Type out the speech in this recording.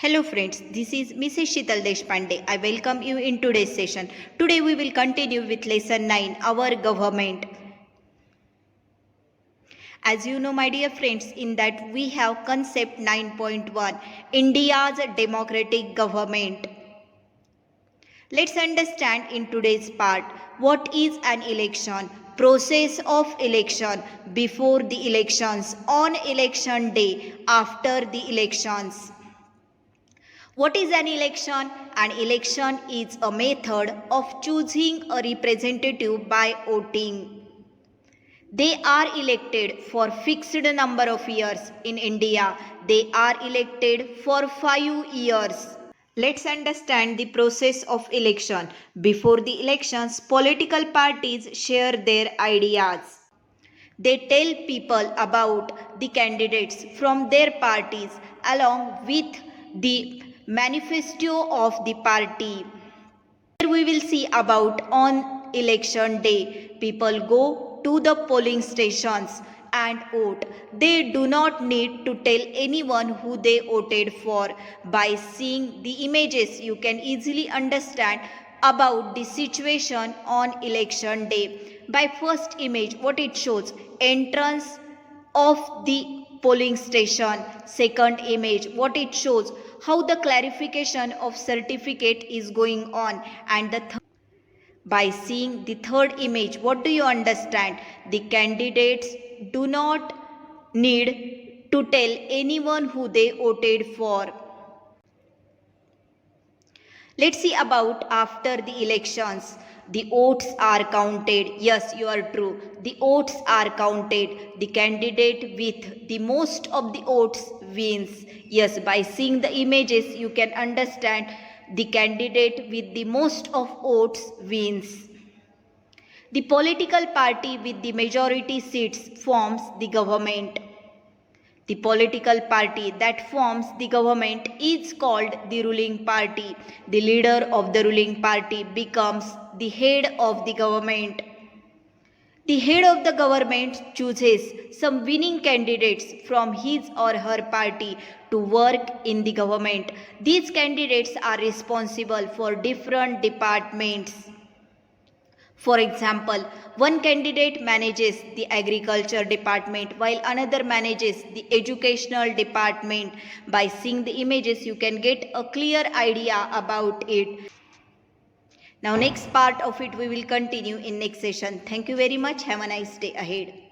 Hello friends, this is Mrs. Shital Deshpande. I welcome you in today's session. Today we will continue with lesson 9, our government. As you know my dear friends, in that we have concept 9.1, India's democratic government. Let's understand in today's part what is an election, process of election, before the elections, on election day, after the elections. What is an election? An election is a method of choosing a representative by voting. They are elected for fixed number of years. In India, they are elected for 5 years. Let's understand the process of election. Before the elections, political parties share their ideas. They tell people about the candidates from their parties along with the manifesto of the party. Here we will see about on election day. People go to the polling stations and vote. They do not need to tell anyone who they voted for. By seeing the images, you can easily understand about the situation on election day. By first image, what it shows, entrance of the polling station. Second image, what it shows, how the clarification of certificate is going on. And the by seeing the third image, what do you understand? The candidates do not need to tell anyone who they voted for. Let's see about after the elections. The votes are counted. Yes, you are true. The votes are counted. The candidate with the most of the votes wins. Yes, by seeing the images, you can understand the candidate with the most of votes wins. The political party with the majority seats forms the government. The political party that forms the government is called the ruling party. The leader of the ruling party becomes the head of the government. The head of the government chooses some winning candidates from his or her party to work in the government. These candidates are responsible for different departments. For example, one candidate manages the agriculture department while another manages the educational department. By seeing the images, you can get a clear idea about it. Now next part of it we will continue in next session. Thank you very much. Have a nice day ahead.